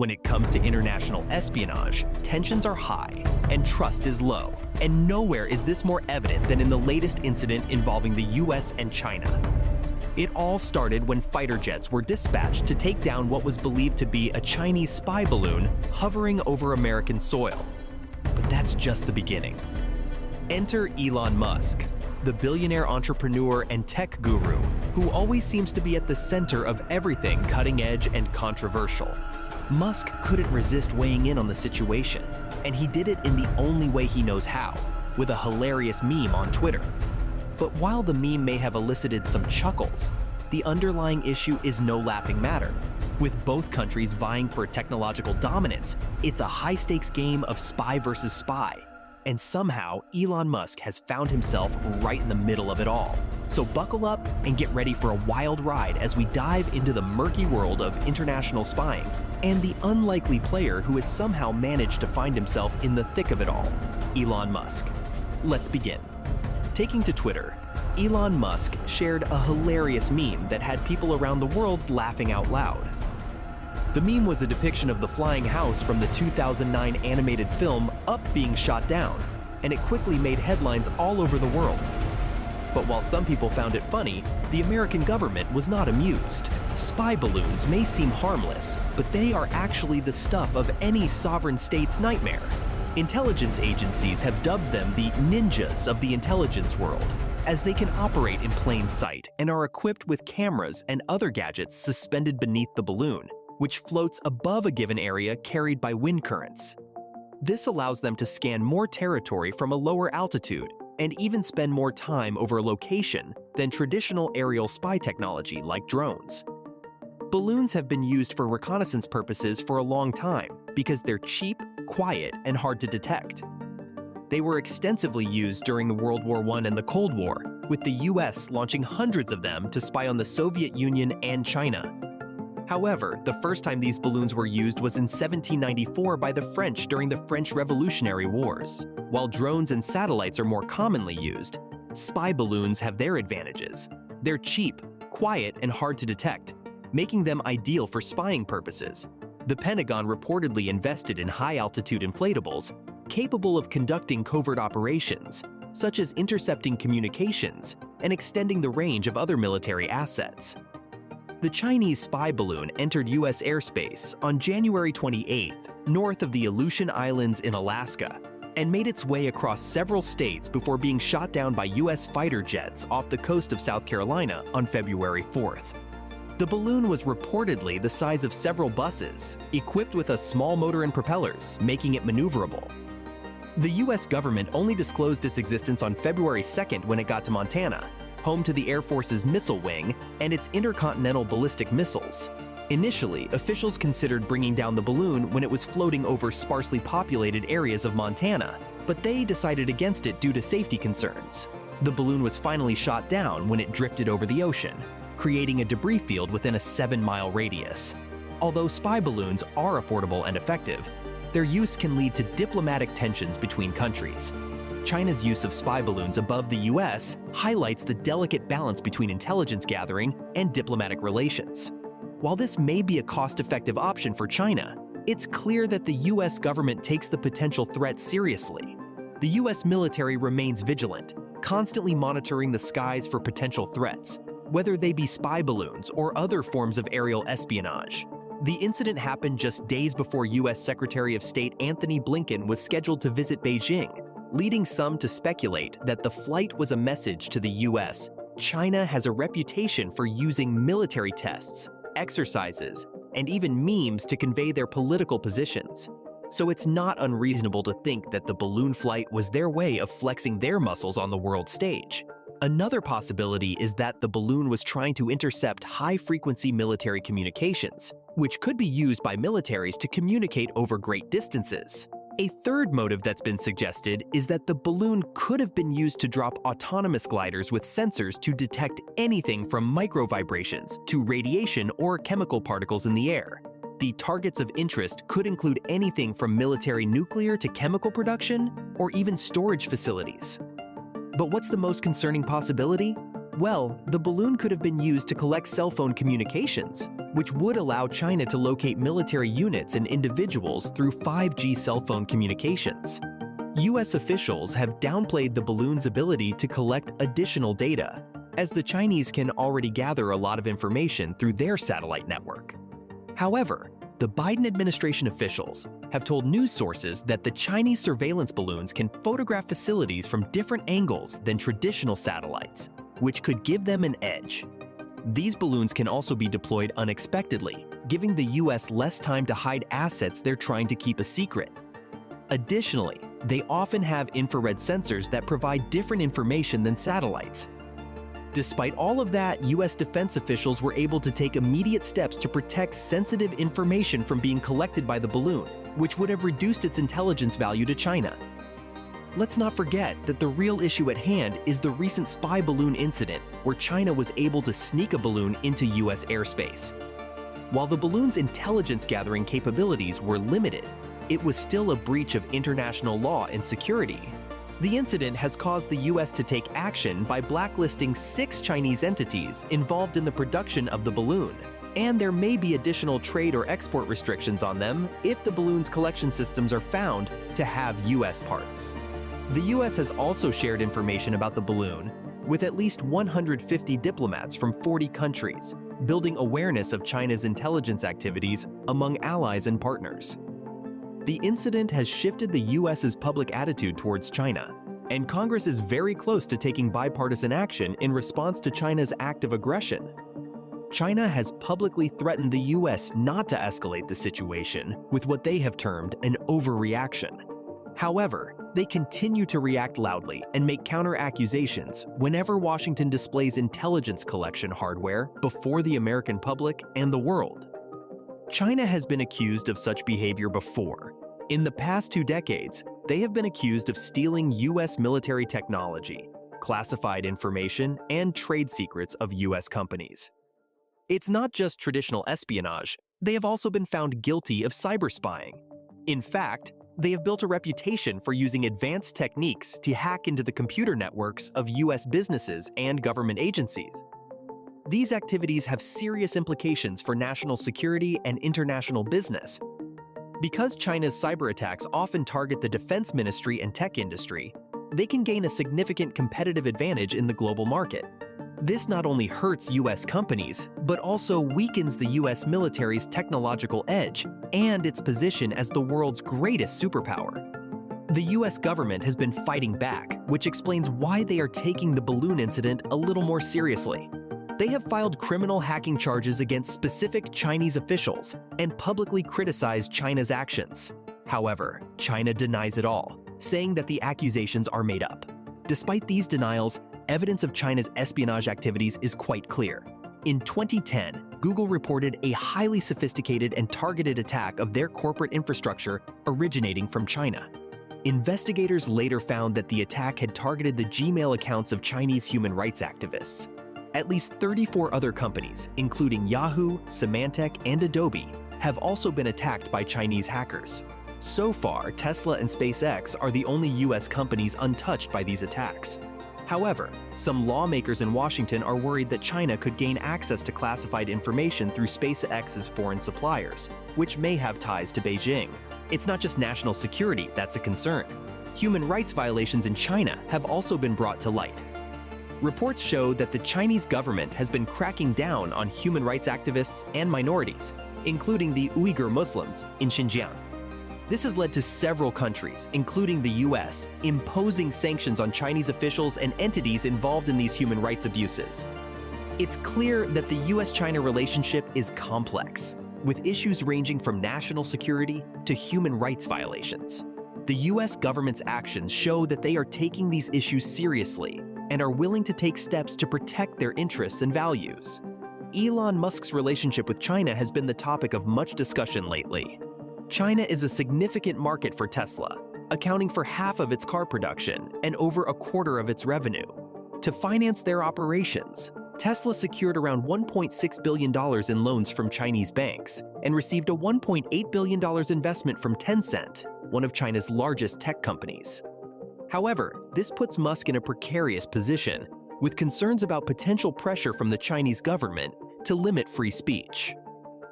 When it comes to international espionage, tensions are high and trust is low. And nowhere is this more evident than in the latest incident involving the US and China. It all started when fighter jets were dispatched to take down what was believed to be a Chinese spy balloon hovering over American soil. But that's just the beginning. Enter Elon Musk, the billionaire entrepreneur and tech guru who always seems to be at the center of everything cutting edge and controversial. Musk couldn't resist weighing in on the situation, and he did it in the only way he knows how, with a hilarious meme on Twitter. But while the meme may have elicited some chuckles, the underlying issue is no laughing matter. With both countries vying for technological dominance, it's a high-stakes game of spy versus spy. And somehow, Elon Musk has found himself right in the middle of it all. So buckle up and get ready for a wild ride as we dive into the murky world of international spying and the unlikely player who has somehow managed to find himself in the thick of it all, Elon Musk. Let's begin. Taking to Twitter, Elon Musk shared a hilarious meme that had people around the world laughing out loud. The meme was a depiction of the flying house from the 2009 animated film Up being shot down, and it quickly made headlines all over the world. But while some people found it funny, the American government was not amused. Spy balloons may seem harmless, but they are actually the stuff of any sovereign state's nightmare. Intelligence agencies have dubbed them the ninjas of the intelligence world, as they can operate in plain sight and are equipped with cameras and other gadgets suspended beneath the balloon, which floats above a given area carried by wind currents. This allows them to scan more territory from a lower altitude and even spend more time over a location than traditional aerial spy technology like drones. Balloons have been used for reconnaissance purposes for a long time because they're cheap, quiet, and hard to detect. They were extensively used during the World War I and the Cold War, with the US launching hundreds of them to spy on the Soviet Union and China. However, the first time these balloons were used was in 1794 by the French during the French Revolutionary Wars. While drones and satellites are more commonly used, spy balloons have their advantages. They're cheap, quiet, and hard to detect, making them ideal for spying purposes. The Pentagon reportedly invested in high-altitude inflatables capable of conducting covert operations, such as intercepting communications and extending the range of other military assets. The Chinese spy balloon entered US airspace on January 28th, north of the Aleutian Islands in Alaska, and made its way across several states before being shot down by US fighter jets off the coast of South Carolina on February 4th. The balloon was reportedly the size of several buses, equipped with a small motor and propellers, making it maneuverable. The US government only disclosed its existence on February 2nd when it got to Montana, home to the Air Force's missile wing and its intercontinental ballistic missiles. Initially, officials considered bringing down the balloon when it was floating over sparsely populated areas of Montana, but they decided against it due to safety concerns. The balloon was finally shot down when it drifted over the ocean, creating a debris field within a 7-mile radius. Although spy balloons are affordable and effective, their use can lead to diplomatic tensions between countries. China's use of spy balloons above the US highlights the delicate balance between intelligence gathering and diplomatic relations. While this may be a cost-effective option for China, it's clear that the US government takes the potential threat seriously. The US military remains vigilant, constantly monitoring the skies for potential threats, whether they be spy balloons or other forms of aerial espionage. The incident happened just days before US Secretary of State Anthony Blinken was scheduled to visit Beijing, leading some to speculate that the flight was a message to the US. China has a reputation for using military tests, exercises, and even memes to convey their political positions. So it's not unreasonable to think that the balloon flight was their way of flexing their muscles on the world stage. Another possibility is that the balloon was trying to intercept high-frequency military communications, which could be used by militaries to communicate over great distances. A third motive that's been suggested is that the balloon could have been used to drop autonomous gliders with sensors to detect anything from micro vibrations to radiation or chemical particles in the air. The targets of interest could include anything from military nuclear to chemical production, or even storage facilities. But what's the most concerning possibility? Well, the balloon could have been used to collect cell phone communications. which would allow China to locate military units and individuals through 5G cell phone communications. US officials have downplayed the balloon's ability to collect additional data, as the Chinese can already gather a lot of information through their satellite network. However, the Biden administration officials have told news sources that the Chinese surveillance balloons can photograph facilities from different angles than traditional satellites, which could give them an edge. These balloons can also be deployed unexpectedly, giving the US less time to hide assets they're trying to keep a secret. Additionally, they often have infrared sensors that provide different information than satellites. Despite all of that, US defense officials were able to take immediate steps to protect sensitive information from being collected by the balloon, which would have reduced its intelligence value to China. Let's not forget that the real issue at hand is the recent spy balloon incident, where China was able to sneak a balloon into US airspace. While the balloon's intelligence-gathering capabilities were limited, it was still a breach of international law and security. The incident has caused the US to take action by blacklisting 6 Chinese entities involved in the production of the balloon, and there may be additional trade or export restrictions on them if the balloon's collection systems are found to have US parts. The US has also shared information about the balloon with at least 150 diplomats from 40 countries, building awareness of China's intelligence activities among allies and partners. The incident has shifted the US's public attitude towards China, and Congress is very close to taking bipartisan action in response to China's act of aggression. China has publicly threatened the US not to escalate the situation with what they have termed an overreaction. However, they continue to react loudly and make counter-accusations whenever Washington displays intelligence collection hardware before the American public and the world. China has been accused of such behavior before. In the past 2 decades, they have been accused of stealing US military technology, classified information, and trade secrets of US companies. It's not just traditional espionage, they have also been found guilty of cyberspying. In fact, they have built a reputation for using advanced techniques to hack into the computer networks of US businesses and government agencies. These activities have serious implications for national security and international business. Because China's cyber attacks often target the defense ministry and tech industry, they can gain a significant competitive advantage in the global market. This not only hurts US companies, but also weakens the US military's technological edge and its position as the world's greatest superpower. The US government has been fighting back, which explains why they are taking the balloon incident a little more seriously. They have filed criminal hacking charges against specific Chinese officials and publicly criticized China's actions. However, China denies it all, saying that the accusations are made up. Despite these denials, evidence of China's espionage activities is quite clear. In 2010, Google reported a highly sophisticated and targeted attack of their corporate infrastructure originating from China. Investigators later found that the attack had targeted the Gmail accounts of Chinese human rights activists. At least 34 other companies, including Yahoo, Symantec, and Adobe, have also been attacked by Chinese hackers. So far, Tesla and SpaceX are the only US companies untouched by these attacks. However, some lawmakers in Washington are worried that China could gain access to classified information through SpaceX's foreign suppliers, which may have ties to Beijing. It's not just national security that's a concern. Human rights violations in China have also been brought to light. Reports show that the Chinese government has been cracking down on human rights activists and minorities, including the Uyghur Muslims in Xinjiang. This has led to several countries, including the US, imposing sanctions on Chinese officials and entities involved in these human rights abuses. It's clear that the US-China relationship is complex, with issues ranging from national security to human rights violations. The US government's actions show that they are taking these issues seriously and are willing to take steps to protect their interests and values. Elon Musk's relationship with China has been the topic of much discussion lately. China is a significant market for Tesla, accounting for half of its car production and over a quarter of its revenue. To finance their operations, Tesla secured around $1.6 billion in loans from Chinese banks and received a $1.8 billion investment from Tencent, one of China's largest tech companies. However, this puts Musk in a precarious position, with concerns about potential pressure from the Chinese government to limit free speech.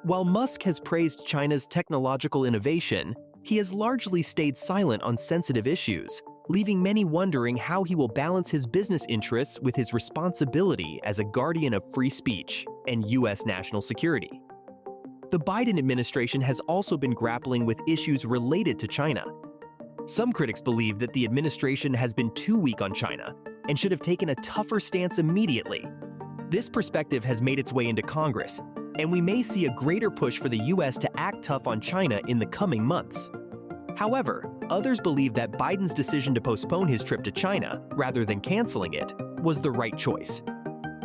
While Musk has praised China's technological innovation, he has largely stayed silent on sensitive issues, leaving many wondering how he will balance his business interests with his responsibility as a guardian of free speech and U.S. national security. The Biden administration has also been grappling with issues related to China. Some critics believe that the administration has been too weak on China and should have taken a tougher stance immediately. This perspective has made its way into Congress, and we may see a greater push for the U.S. to act tough on China in the coming months. However, others believe that Biden's decision to postpone his trip to China, rather than canceling it, was the right choice.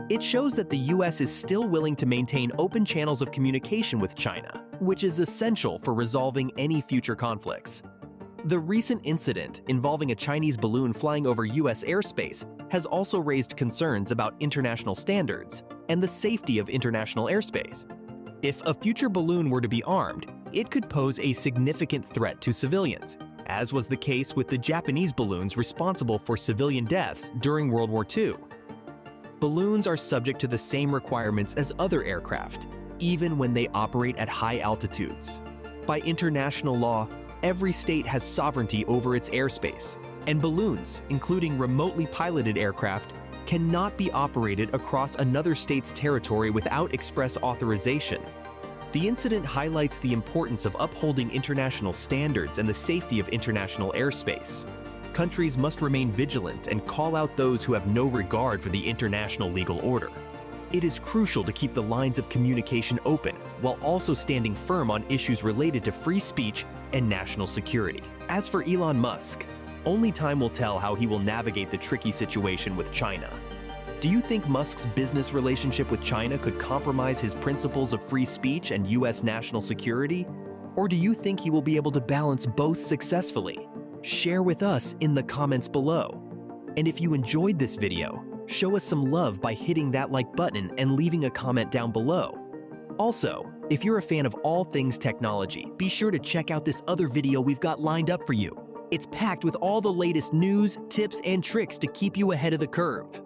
It shows that the U.S. is still willing to maintain open channels of communication with China, which is essential for resolving any future conflicts. The recent incident involving a Chinese balloon flying over U.S. airspace has also raised concerns about international standards and the safety of international airspace. If a future balloon were to be armed, it could pose a significant threat to civilians, as was the case with the Japanese balloons responsible for civilian deaths during World War II. Balloons are subject to the same requirements as other aircraft, even when they operate at high altitudes. By international law, every state has sovereignty over its airspace, and balloons, including remotely piloted aircraft, cannot be operated across another state's territory without express authorization. The incident highlights the importance of upholding international standards and the safety of international airspace. Countries must remain vigilant and call out those who have no regard for the international legal order. It is crucial to keep the lines of communication open while also standing firm on issues related to free speech and national security. As for Elon Musk, only time will tell how he will navigate the tricky situation with China. Do you think Musk's business relationship with China could compromise his principles of free speech and U.S. national security? Or do you think he will be able to balance both successfully? Share with us in the comments below. And if you enjoyed this video, show us some love by hitting that like button and leaving a comment down below. Also, if you're a fan of all things technology, be sure to check out this other video we've got lined up for you. It's packed with all the latest news, tips, and tricks to keep you ahead of the curve.